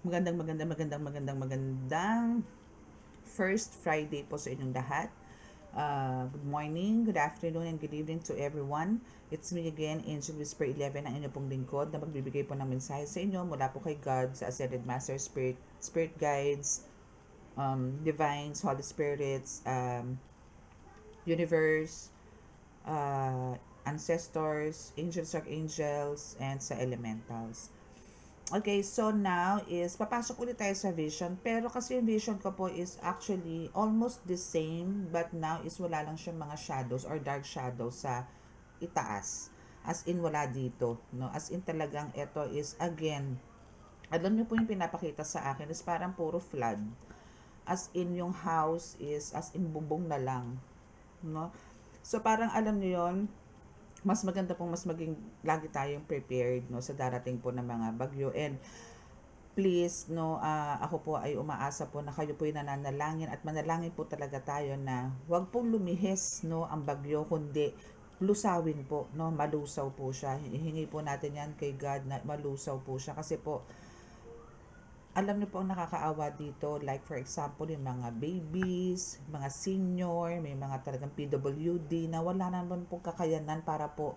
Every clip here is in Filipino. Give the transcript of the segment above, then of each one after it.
Magandang first Friday po sa inyong lahat. Good morning, good afternoon, and good evening to everyone. It's me again, Angel Whisper 11, ang inyong pong lingkod na magbibigay po ng mensahe sa inyo mula po kay God, sa Ascended Master Spirit, Spirit Guides, Divines, Holy Spirits, Universe, Ancestors, Angels, Archangels, and sa Elementals. Okay, so now is papasok ulit tayo sa vision. Pero kasi yung vision ko po is actually almost the same, but now is wala lang siyang mga shadows or dark shadows sa itaas. As in wala dito, no? As in talagang ito is again, alam niyo po yung pinapakita sa akin is parang puro flood. As in yung house is as in bubong na lang, no? So parang alam niyo yon, mas maganda pong mas maging lagi tayong prepared no sa darating po ng mga bagyo. And please no, ako po ay umaasa po na kayo po ay nananalangin at manalangin po talaga tayo na wag pong lumihis no ang bagyo, kundi lusawin po no, malusaw po siya. Hihingi po natin yan kay God na malusaw po siya kasi po alam niyo po ang nakakaawa dito, like for example yung mga babies, mga senior, may mga talagang PWD na wala naman pong kakayanan para po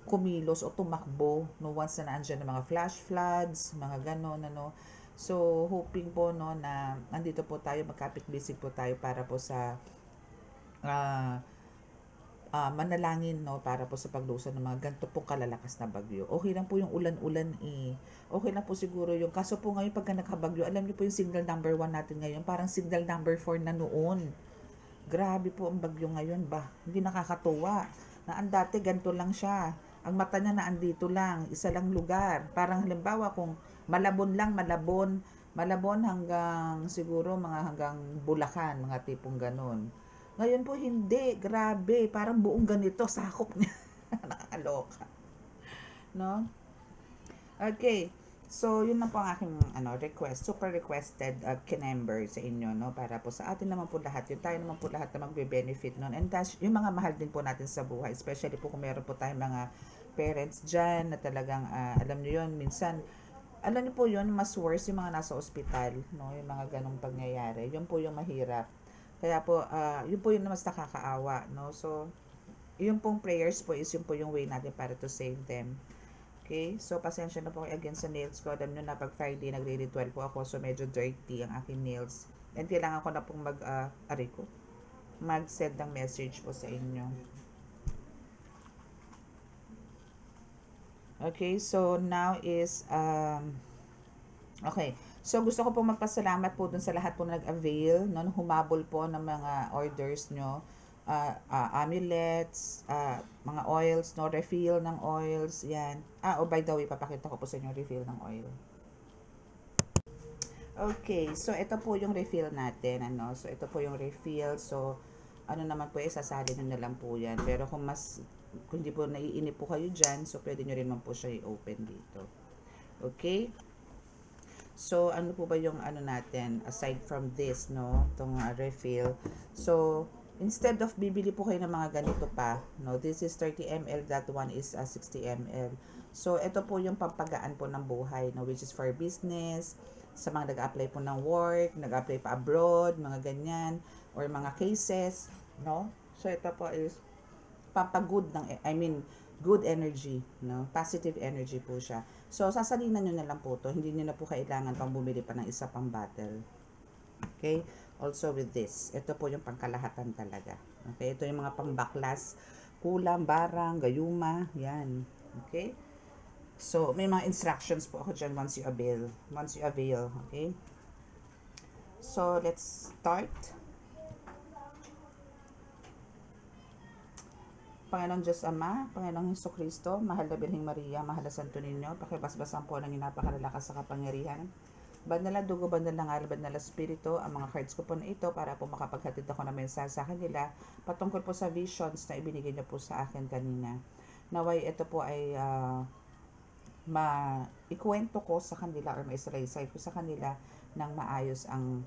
kumilos o tumakbo no once na naandyan ng mga flash floods, mga ganon ano. So hoping po no na andito po tayo, magkapit-bisig po tayo para po sa uh, manalangin no para po sa paglusan ng mga ganito pong kalalakas na bagyo. Okay lang po yung ulan-ulan eh. Okay lang po siguro yung kaso po ngayon pagka nagkabagyo, alam niyo po yung signal number 1 natin ngayon, parang signal number 4 na noon. Grabe po ang bagyo ngayon ba. Hindi nakakatuwa. Na ang dati ganito lang siya. Ang mata niya na andito lang, isa lang lugar. Parang halimbawa kung Malabon lang, Malabon, Malabon hanggang siguro mga hanggang Bulacan, mga tipong ganon. Ngayon po hindi, grabe, parang buong ganito sakop niya. Nakakaloka, no? Okay. So, yun na po ang aking request, super requested kinember sa inyo, no? Para po sa atin naman po lahat, yun tayo naman po lahat na magbe-benefit nun. And that's, yung mga mahal din po natin sa buhay, especially po kung meron po tayong mga parents dyan na talagang, alam niyo yun, minsan, alam niyo po yun, mas worse yung mga nasa ospital, no? Yung mga ganong pangyayari. Yun po yung mahirap. Kaya po, yun po yung mas nakakaawa, no? So, yun pong prayers po is yun po yung way natin para to save them. Okay? So, pasensya na po kayo again sa nails ko. Alam nyo na pag Friday, nagre-ritual po ako. So, medyo dirty ang aking nails. And kailangan ko na pong mag-send ng message po sa inyo. Okay? So, now is, okay. So, gusto ko pong magpasalamat po dun sa lahat po na nag-avail, no? Humabol po ng mga orders nyo, amulets, mga oils, no? Refill ng oils, yan. By the way, papakita ko po sa inyo refill ng oil. Okay, so ito po yung refill natin, ano? So, ito po yung refill. So, ano naman po, sasalin nyo na lang po yan. Pero kung hindi po naiinip po kayo dyan, so pwede nyo rin man po siya i-open dito. Okay? So, ano po ba yung ano natin, aside from this, no, itong refill. So, instead of bibili po kayo ng mga ganito pa, no, this is 30 ml, that one is 60 ml. So, ito po yung pampagaan po ng buhay, no, which is for business, sa mga nag-apply po ng work, nag-apply pa abroad, mga ganyan, or mga cases, no. So, ito po is pampagood ng, good energy, no? Positive energy po siya. So, sasalinan nyo na lang po to. Hindi nyo na po kailangan pang bumili pa ng isa pang bottle. Okay? Also with this, ito po yung pangkalahatan talaga. Okay? Ito yung mga pangbaklas, kulam, barang, gayuma, yan. Okay? So, may mga instructions po ako dyan once you avail. Okay? So, let's start. Panginoong Diyos Ama, Panginoong Hesukristo, mahal na Birheng Maria, mahal na Santo Niño, pakibasbasan po ng napakalalakas sa kapangyarihan. Banal na dugo, banal na ngal, banal na spirito, ang mga cards ko po na ito para po makapaghatid ako ng mensahe sa kanila patungkol po sa visions na ibinigay niyo po sa akin kanina. Naway ito po ay maikwento ko sa kanila or maisalaysay ko sa kanila ng maayos ang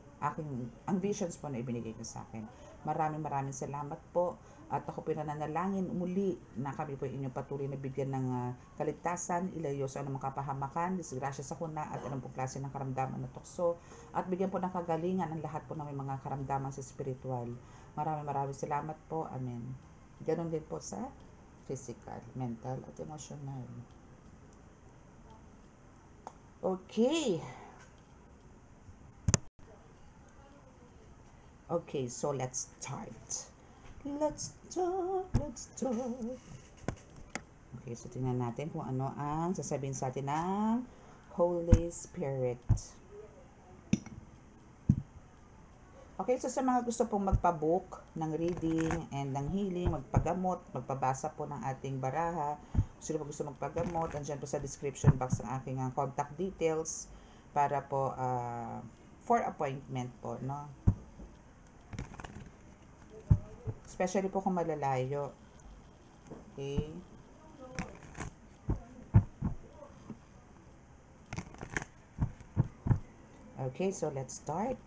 visions po na ibinigay niyo sa akin. Maraming salamat po. At ako pinananalangin muli na kami po inyong patuloy na bigyan ng kaligtasan, ilayo sa anumang kapahamakan, disgrasya sa kuna at anong klase ng karamdaman na tukso. At bigyan po ng kagalingan ang lahat po ng may mga karamdaman sa spiritual. Maraming salamat po. Amen. Ganon din po sa physical, mental at emotional. Okay. Okay, so let's start. Let's start. Okay, so tingnan natin kung ano ang sasabihin sa atin ng Holy Spirit. Okay, so sa mga gusto pong magpabook ng reading and ng healing, magpagamot, magpabasa po ng ating baraha, sino po gusto magpagamot, andyan po sa description box ang aking contact details para po for appointment po, no? Especially po kung malalayo. Okay. Okay, so let's start.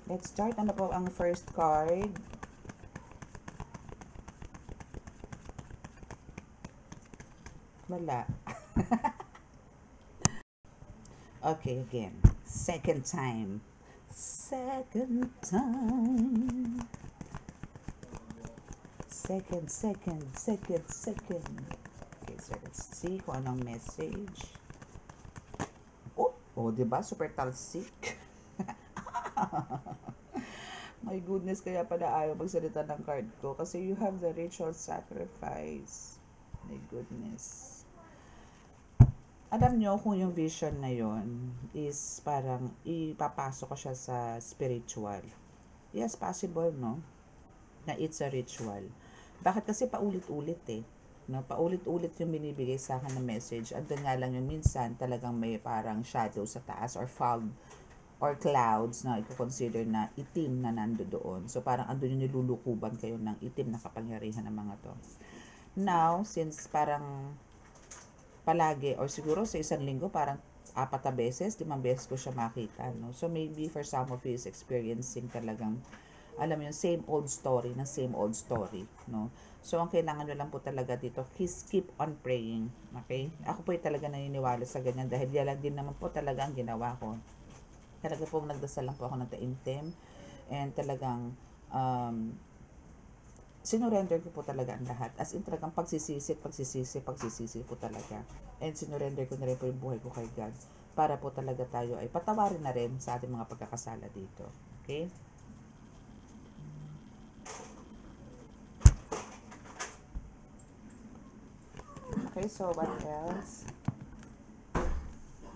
Let's start. Ano po ang first card? Wala. Okay, again. Second time. Second. Okay, so let's see kung anong message. Oh, diba? Super talsik. My goodness, kaya pala ayaw magsalita ng card ko. Kasi you have the ritual sacrifice. My goodness. Alam nyo kung yung vision na yon is parang ipapasok ko siya sa spiritual. Yes, possible, no? Na it's a ritual. Bakit? Kasi paulit-ulit no? Paulit-ulit yung binibigay sa akin na message. Andun nga lang yung minsan talagang may parang shadow sa taas or fog or clouds na i-consider na itim na nando doon. So parang andun yung nilulukuban kayo ng itim na kapangyarihan ng mga to. Now, since parang palagi or siguro sa isang linggo parang 4 na beses, 5 beses ko siya makita, no? So maybe for some of you is experiencing talagang alam mo yung same old story, no? So ang kailangan nyo lang po talaga dito, keep on praying, okay? Ako po talaga naniniwala sa ganyan dahil yan din naman po talaga ang ginawa ko. Talaga po nagdasal lang po ako ng taimtim and talagang sinurrender ko po talaga ang lahat. As in talagang pagsisisi po talaga. And sinurrender ko na rin po yung buhay ko kay God para po talaga tayo ay patawarin na rin sa ating mga pagkakasala dito. Okay? Okay, so what else?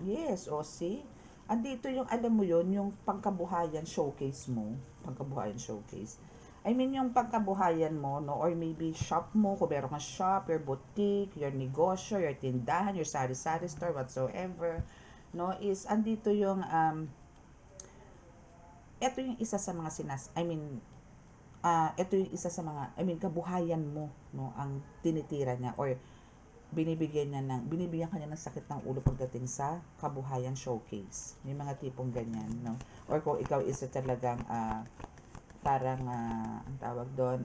Yes, o see? Andito yung alam mo yon yung pangkabuhayan showcase mo. Pangkabuhayan showcase. I mean, yung pagkabuhayan mo, no? Or maybe shop mo, kung meron kang shop, your boutique, your negosyo, your tindahan, your sari-sari store, whatsoever, no? Is, andito yung, ito yung isa sa mga ito yung isa sa mga, kabuhayan mo, no? Ang tinitira niya, or binibigyan ka niya ng sakit ng ulo pagdating sa kabuhayan showcase. Yung mga tipong ganyan, no? Or kung ikaw isa talagang, parang ang tawag doon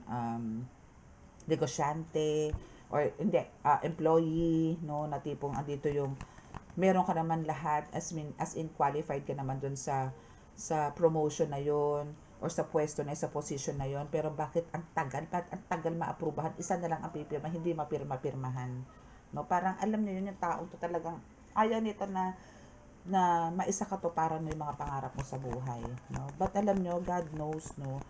negosyante or hindi employee, no, na tipong andito yung meron ka naman lahat as in qualified ka naman doon sa promotion na yon or sa pwesto na sa position na yon, pero bakit ang tagal maaprubahan, isa na lang ang pipirma, hindi mapirmahan, no? Parang alam niyo yun, yung taong to talagang ayaw nito na maisa ka to para may mga pangarap mo sa buhay, no? But alam nyo, God knows, no?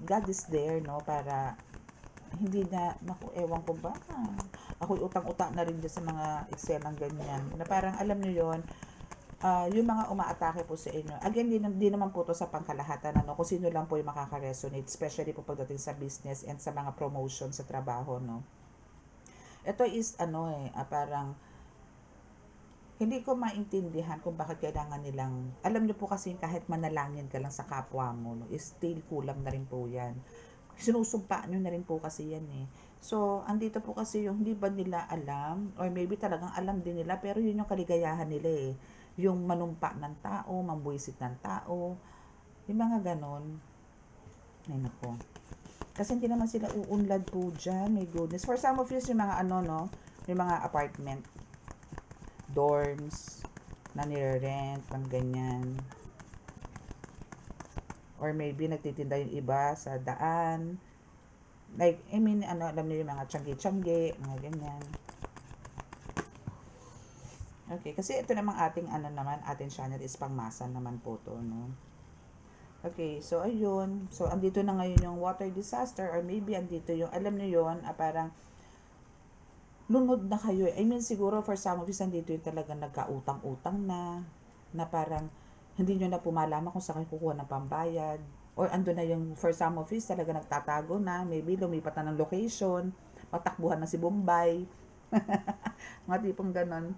God is there, no? Para hindi na, naku, ewan ko ba? Ako utang-utang na rin dyan sa mga eksenang ganyan. Na parang alam nyo yon, yung mga umaatake po sa inyo. Again, di naman po to sa pangkalahatan, ano? Kung sino lang po yung makaka-resonate, especially po pagdating sa business and sa mga promotion sa trabaho, no? Ito is, parang hindi ko maintindihan kung bakit kailangan nilang, alam niyo po kasi kahit manalangin ka lang sa kapwa mo, no, is still kulang na rin po yan. Sinusumpa nyo na rin po kasi yan eh. So, andito po kasi yung hindi ba nila alam, or maybe talagang alam din nila, pero yun yung kaligayahan nila eh. Yung manumpa ng tao, mambuisit ng tao, yung mga ganon. Ay nako. Kasi hindi naman sila uunlad po dyan, my goodness. For some of you, yung mga ano, no, yung mga apartment, dorms, na nire-rent, pang ganyan. Or maybe nagtitinda yung iba sa daan. Like, I mean, ano, alam niyo yung mga tiyanggi-tiyanggi, mga ganyan. Okay, kasi ito namang ating, ano naman, ating channel is pangmasa naman po to, no? Okay, so ayun. So, andito na ngayon yung water disaster, or maybe andito yung, alam niyo yun, parang, lunod na kayo. I mean, siguro for some of you, andito yung talaga nagkautang-utang na parang, hindi nyo na pumalaman kung saan kayo kukuha ng pambayad. Or ando na yung for some of you, talaga nagtatago na. Maybe lumipat na ng location, patakbuhan na si Bombay. Mga tipong ganon.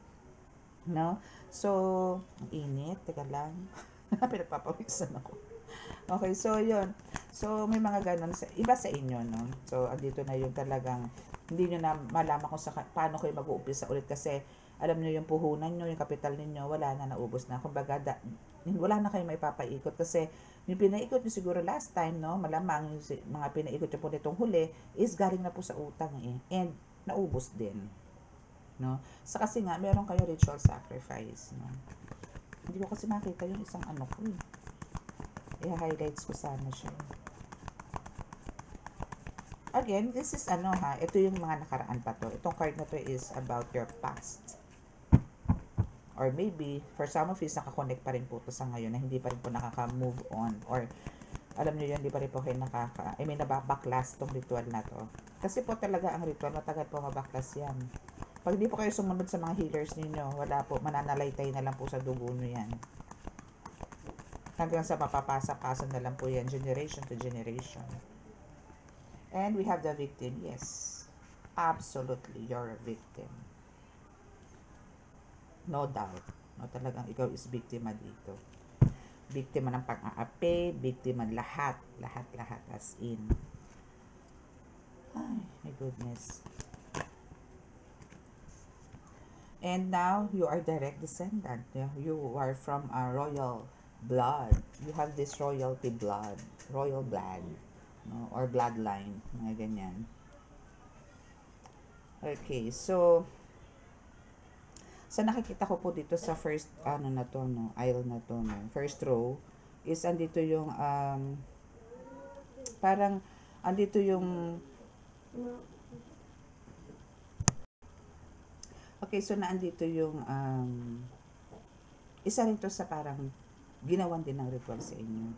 No? So, ang init. Teka lang. Pinagpapawisan ako. Okay, so yun. So, may mga ganon. Iba sa inyo, no? So, andito na yung talagang, hindi nyo na malaman kung paano kayo mag-uumpisa ulit kasi alam nyo yung puhunan nyo, yung kapital ninyo, wala na, naubos na. Kumbaga, wala na kayo may papaikot kasi yung pinaikot nyo siguro last time, no? Malamang yung mga pinaikot nyo po nitong huli is galing na po sa utang eh. And naubos din. No? Sa kasi nga, meron kayo ritual sacrifice. No? Hindi ko kasi makita yung isang ano ko eh. I-highlights ko sana siya. Again, this is ano ha, ito yung mga nakaraan pa to. Itong card na to is about your past. Or maybe, for some of you, nakakonect pa rin po to sa ngayon na hindi pa rin po nakaka-move on. Or, alam nyo yun, hindi pa rin po kayo nababaklas tong ritual na to. Kasi po talaga ang ritual, matagal po mabaklas yan. Pag hindi po kayo sumunod sa mga healers ninyo, wala po, mananalaytay na lang po sa dugo nyo yan. Hanggang sa mapapasa-pasa na lang po yan, generation to generation. And we have the victim. Yes, absolutely, you're a victim. No doubt. No, talagang ikaw is biktima dito. Biktima ng pang-aapi, biktima lahat, as in. Ay, my goodness. And now, you are direct descendant. You are from a royal blood. You have this royalty blood, royal blood, no? Or bloodline, mga ganyan. Okay, so nakikita ko po dito sa first ano na to, no, aisle na to, no, first row is andito yung parang andito yung okay, so naandito yung isa rin to sa parang ginawan din ng ritual sa inyo.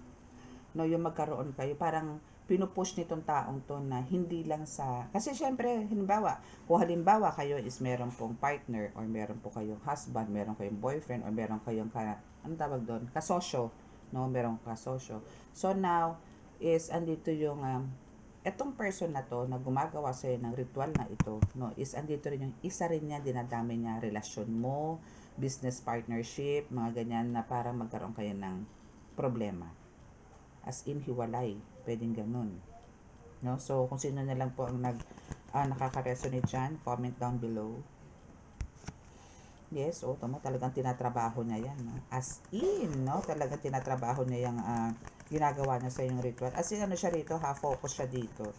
No, yung magkaroon kayo, parang pinupush nitong taong to na hindi lang sa, kasi syempre, kung halimbawa kayo is meron pong partner, or meron po kayong husband, meron kayong boyfriend, or meron kayong ano tawag doon? Kasosyo, no? Meron kasosyo. So now, is andito yung, etong person na to, na gumagawa sa'yo ng ritual na ito, no? Is andito rin yung isa rin niya, dinadami niya, relasyon mo, business partnership, mga ganyan na parang magkaroon kayo ng problema. As in, hiwalay. Pwedeng ganun. No? So, kung sino na lang po ang nakaka-resonate dyan, comment down below. Yes, talagang tinatrabaho niya yan. No? As in, no? Talagang tinatrabaho niya yung ginagawa niya sa yung ritual. As in, ano siya rito, focus siya dito.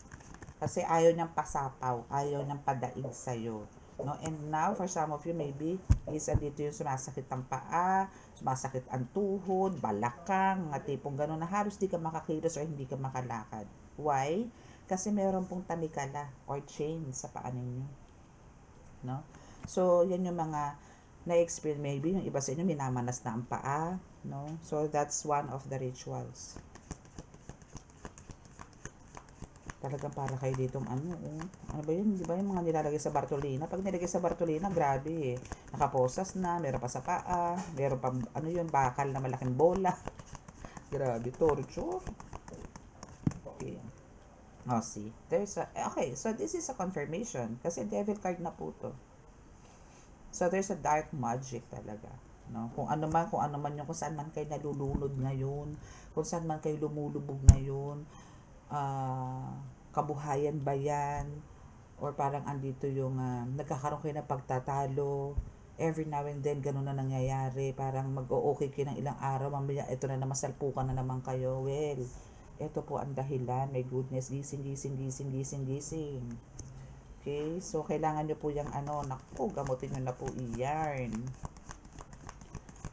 Kasi ayaw niyang pasapaw, ayaw niyang padaig sa'yo. No? And now, for some of you, maybe, isa dito yung sumasakit ang paa, sumasakit ang tuhod, balakang, mga tipong gano'n na halos di ka makakilos or hindi ka makalakad. Why? Kasi meron pong tanikala or chain sa paa ninyo. No? So, yan yung mga na-experience. Maybe yung iba sa inyo, minamanas na ang paa. No? So, that's one of the rituals. Talagang para kayo ditong ano ba yun? Di ba yung mga nilalagay sa Bartolina? Pag nilagay sa Bartolina, grabe eh. Nakaposas na, meron pa sa paa, meron pa, bakal na malaking bola. Grabe, torture. Okay. Oh, see? Okay, so this is a confirmation. Kasi devil card na po to. So, there's a dark magic talaga. No? Kung ano man yung kung saan man kayo nalulunod ngayon, kung saan man kayo lumulubog ngayon, ah, kabuhayan ba yan? Or parang andito yung nagkakaroon kayo ng pagtatalo, every now and then ganun na nangyayari, parang mag-o-okay kayo ng ilang araw, mamaya ito na naman, salpukan na naman kayo. Well, ito po ang dahilan. My goodness, gising, gising, gising, gising, gising. Okay, so kailangan nyo po yung naku, gamutin nyo na po i-yarn.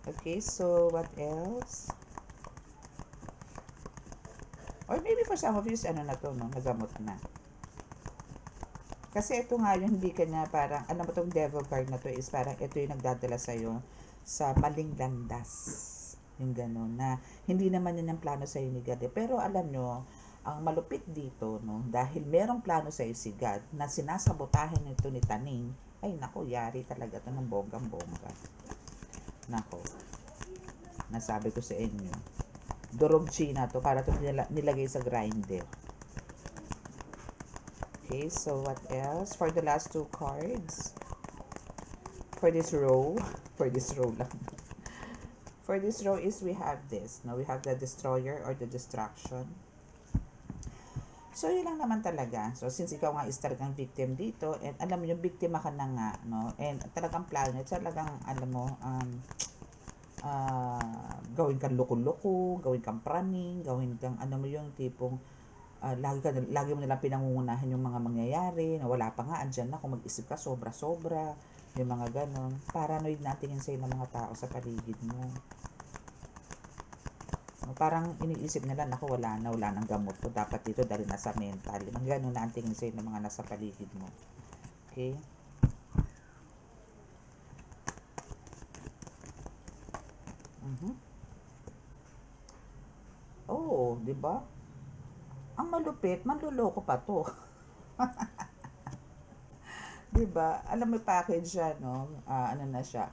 Okay, so what else? Or maybe for some of you, na to, no, nagamot na. Kasi ito nga yung hindi ka na parang, mo tong devil card na to is parang ito yung nagdadala sa'yo sa maling landas. Yung gano'n, na hindi naman yun ang plano sa'yo ni God. Pero alam nyo, ang malupit dito, no, dahil merong plano sa'yo si God, na sinasabotahin nito ni Taning, ay nako, yari talaga to ng bonggang-bongga. Nako, nasabi ko sa inyo, durog China to, para to nilagay sa grinder. Okay, so what else? For the last two cards, for this row lang. For this row is we have this. No, we have the destroyer or the distraction. So, yun lang naman talaga. So, since ikaw nga is talagang victim dito, and alam mo yung biktima ka na nga, no? And talagang plano, talagang, alam mo, gawin kang loko-loko, gawin kang praning, gawin kang, mo yung tipong, lagi mo nilang pinangungunahan yung mga mangyayari, na wala pa nga, andyan na, kung mag-isip ka, sobra-sobra, yung mga ganon. Paranoid na tingin sa'yo ng mga tao sa paligid mo. Parang iniisip nila, naku, wala nang gamot to, dapat dito dahil nasa mental. Mga ganon na ang tingin sa'yo ng mga nasa paligid mo. Okay? Oh, di ba? Ang malupit, manluloko pa to. Diba? Alam mo package siya, no? Ano na siya,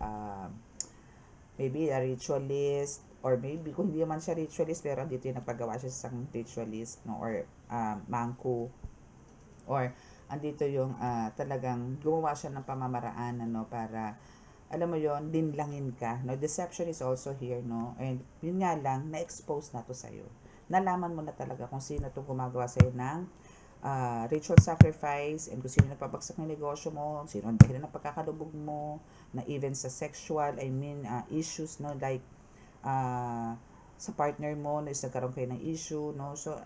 maybe a ritualist, or maybe kung hindi man siya ritualist, pero dito yung nagpagawa siya sa isang ritualist, no? Or mangko, or andito yung talagang gumawa siya ng pamamaraan, ano, para alam mo yon, dinlangin ka, no? Deception is also here, no? And yun nga lang, na-expose na to sa'yo. Nalaman mo na talaga kung sino itong gumagawa sa'yo ng ritual sacrifice, and kung sino na pabagsak ng negosyo mo, sino ang dahilan ng pagkakalubog mo, na even sa sexual, issues, no? Like, sa partner mo, no, is nagkaroon kayo ng issue, no? So,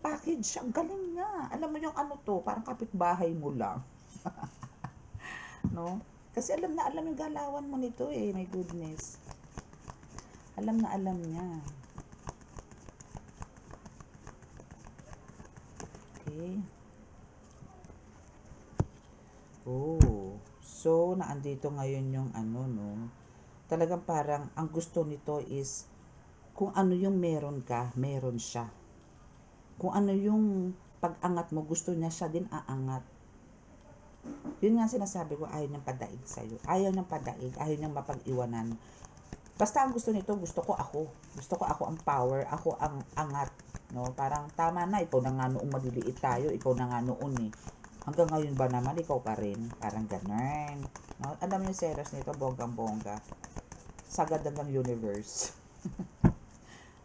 package, ang galing nga. Alam mo yung to, parang kapitbahay mo lang. No? Kasi alam yung galawan mo nito eh, my goodness. Alam niya. Okay. Oh, so naandito ngayon yung no. Talagang parang ang gusto nito is kung ano yung meron ka, meron siya. Kung ano yung pag-angat mo, gusto niya siya din aangat. Yun nga sinasabi ko, ayaw niyang padaig sa'yo. Ayaw niyang padaig, ayaw niyang mapag-iwanan. Basta ang gusto nito, gusto ko ako. Gusto ko ako ang power, ako ang angat. No? Parang tama na, ikaw na nga noong maliliit tayo, ikaw na nga noon eh. Hanggang ngayon ba naman, ikaw pa rin. Parang ganun. No? Alam niyo yung seros nito, bonggang-bongga. Sagad hanggang universe.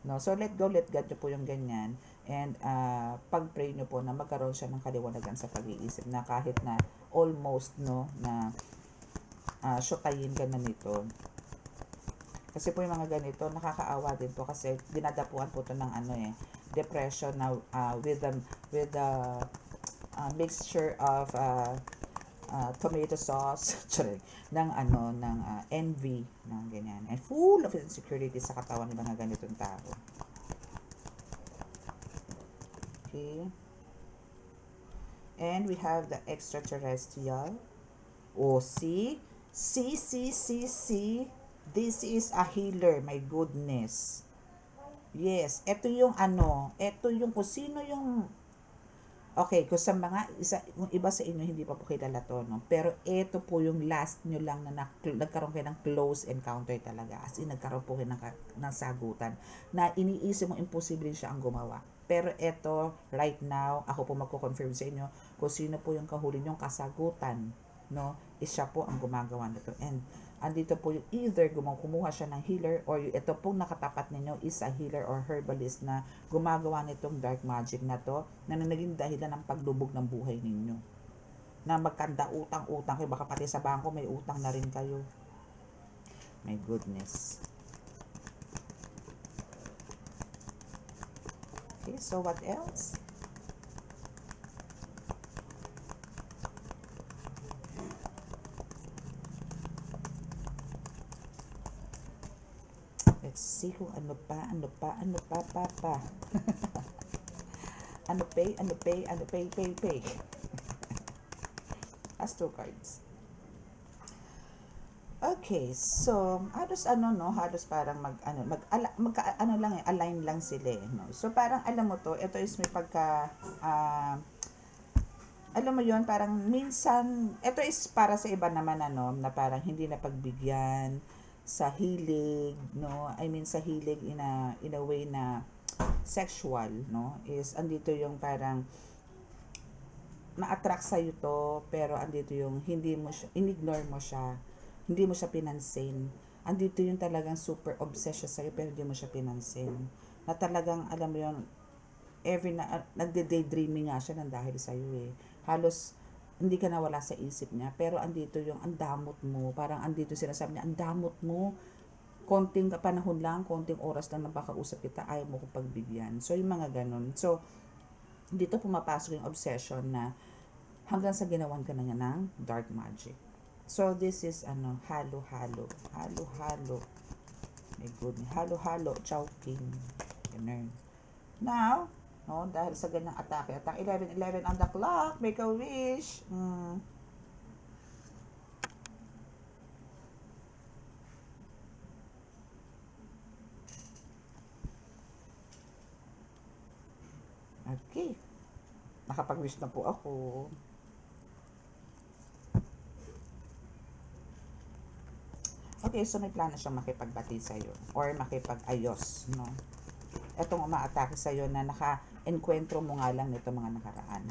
No? So, let go, let God nyo po yung ganyan. And pag-pray nyo po na magkaroon siya ng kaliwanagan sa pag-iisip na kahit na almost, no, na syutayin ka na nito. Kasi po yung mga ganito, nakakaawa din po kasi dinadapuan po to ng depression na with the mixture of tomato sauce ng envy ng ganyan, and full of insecurity sa katawan ng mga ganitong tao. Okay, and we have the extraterrestrial. See, this is a healer, my goodness. Yes, ito yung ito yung kung sino yung, okay, kung sa kung iba sa inyo hindi pa po kilala to, no? Pero ito po yung last nyo lang na nagkaroon kayo ng close encounter talaga. As in, nagkaroon po kayo ng sagutan na iniisip mo imposible siya ang gumawa. Pero ito, right now, ako po magko-confirm sa inyo kung sino po yung kahuli nyong kasagutan, no? Is siya po ang gumagawa nito. And andito po yung either kumuha siya ng healer or ito pong nakatapat ninyo is a healer or herbalist na gumagawa nitong dark magic na to na naging dahilan ng paglubog ng buhay ninyo. Na magkanda utang-utang kayo, baka pati sa bangko may utang na rin kayo. My goodness. Okay, so what else? Let's see kung ano pa. pay. As 2 cards. Okay, so halos halos parang align lang sila, no. So parang alam mo to, ito is may pagka alam mo yon, parang minsan ito is para sa iba naman na parang hindi na pagbigyan sa hilig, no. I mean sa hilig in a way na sexual, no, is andito yung parang na-attract sa'yo to, pero andito yung hindi mo siya, in-ignore mo siya, hindi mo siya pinansin. Andito yung talagang super obsessed siya sa'yo, pero hindi mo siya pinansin. Na talagang, alam mo yun, nagde-daydreaming nga siya ng dahil sa'yo eh. Halos, hindi ka nawala sa isip niya, pero andito yung andamot mo, parang andito sinasabi niya, andamot mo, konting panahon lang, konting oras lang na bakausap kita, ayaw mo kong pagbigyan. So, yung mga ganun. So, dito pumapasok yung obsession na hanggang sa ginawan ka na niya ng dark magic. So, this is, halo-halo. Halo-halo. My goodness. Halo-halo. Chowking. Ganun. Now, no, dahil sa ganyang atake. Attack 11-11 on the clock. Make a wish. Okay. Nakapag-wish na po ako. Okay, so may plano siyang makipagbati sa'yo or makipag-ayos, no? Etong umaatake sa'yo na naka-enkwentro mo nga lang nito mga nakaraan.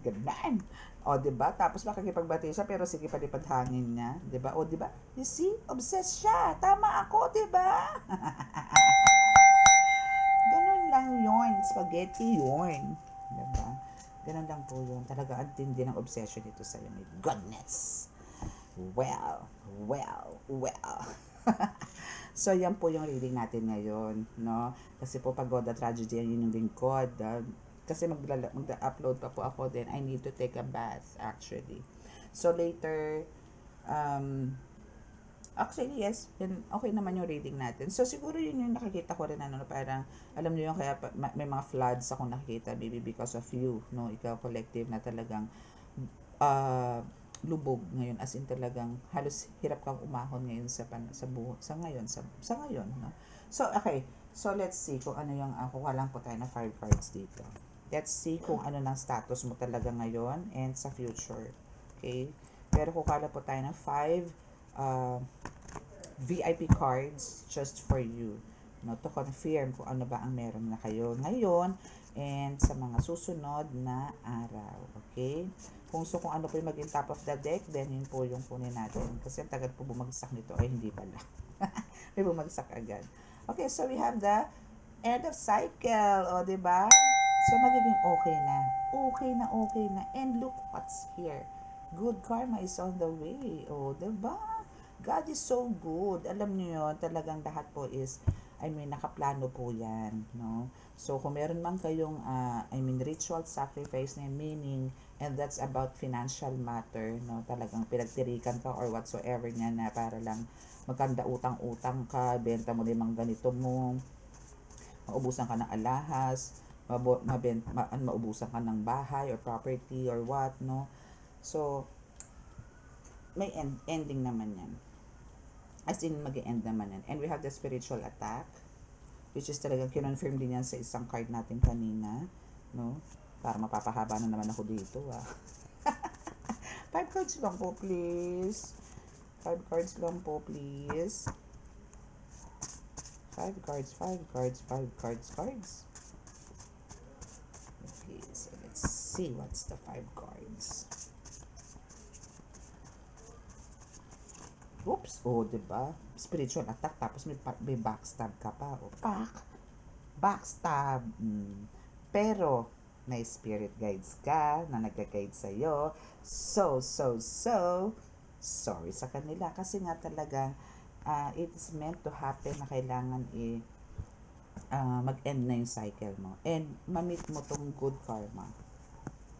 Ganun. O, diba? Tapos makikipagbati siya, pero sige palipad hangin niya. Diba? O, diba? You see? Obsessed siya. Tama ako, diba? Ganun lang yun. Spaghetti yun. Diba? Ganun lang po yun. Talaga ang tindi ng obsession dito sa'yo. My goodness. Well. So, yan po yung reading natin ngayon, no? Kasi po, pag God the Tragedy, yun yung lingkod. Kasi mag-upload pa po ako, then I need to take a bath, actually. So, later, actually, yes, yun, okay naman yung reading natin. So, siguro yun yung nakikita ko rin, parang, alam nyo yung kaya may mga floods ako nakikita, maybe because of you, no? Ikaw, collective na talagang, lubog ngayon, as in talagang halos hirap kang umahon ngayon sa ngayon, no? So, okay. So, let's see kung ano yung, kuha lang po tayo na 5 cards dito. Let's see kung ano ng status mo talaga ngayon and sa future. Okay? Pero kukuha po tayo ng 5 VIP cards just for you, no? To confirm kung ano ba ang meron na kayo ngayon and sa mga susunod na araw. Okay? Kung ano po yung maging top of the deck, then yun po yung kunin natin. Kasi ang tagal po bumagsak nito, ay hindi pala. May bumagsak agad. Okay, so we have the end of cycle. O, diba? So, magiging okay na. Okay na. And look what's here. Good karma is on the way. O, diba? God is so good. Alam niyo yun, talagang lahat po is, nakaplano po yan, no? So, kung meron man kayong, ritual sacrifice na meaning, and that's about financial matter, no? Talagang pinagtirikan ka or whatsoever niya na para lang magkanda utang-utang ka, benta mo limang ganito mo, maubusan ka ng alahas, maubusan ka ng bahay or property or what, no? So, may ending naman yan. As in, mag-end naman yan. And we have the spiritual attack, which is talagang kinonfirm din yan sa isang card natin kanina, no? Para mapapahaba na naman ako dito, 5 cards lang po, please. 5 cards lang po, please. 5 cards. Okay, so let's see what's the 5 cards. Oops, oh, diba? Spiritual attack, tapos may backstab ka pa. Oh, backstab. Pero, may spirit guides ka na nag-guide sa'yo. So, sorry sa kanila. Kasi nga talaga, it is meant to happen na kailangan mag-end na yung cycle mo. And, ma-meet mo tong good karma.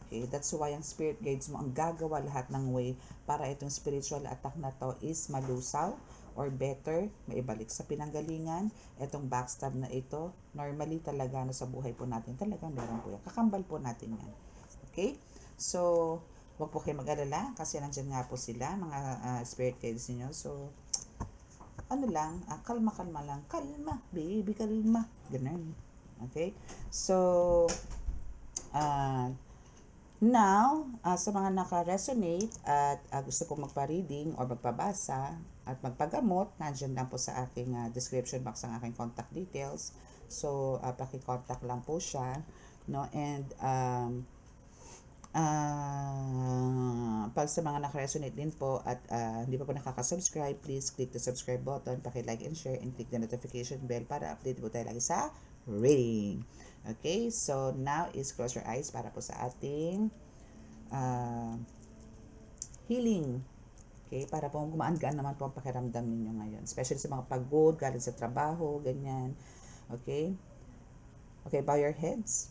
Okay, that's why ang spirit guides mo ang gagawa lahat ng way para itong spiritual attack na to is malusaw or better, maibalik sa pinanggalingan. Itong backstab na ito, normally talaga sa buhay po natin, talagang meron po yan. Kakambal po natin yan. Okay? So, wag po kayo mag-alala kasi nandyan nga po sila, mga spirit guides niyo. So, ano lang, kalma-kalma lang. Kalma, baby, kalma. Ganun. Okay? So, now, sa mga naka-resonate at gusto pong magpa-reading or magpabasa at magpagamot, nandiyan lang po sa aking description box ang aking contact details. So, paki-contact lang po siya. No? And, pag sa mga naka-resonate din po at hindi pa po nakaka-subscribe, please click the subscribe button, paki-like and share, and click the notification bell para update po tayo lagi sa reading. Okay, so now is close your eyes para po sa ating healing. Okay, para po gumaan-gaan naman po ang pakiramdam ninyo ngayon. Especially sa mga pagod, galing sa trabaho, ganyan. Okay? Okay, bow your heads.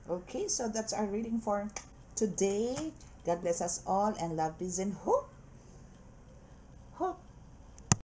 Okay, so that's our reading for today. God bless us all and love, peace, and hope.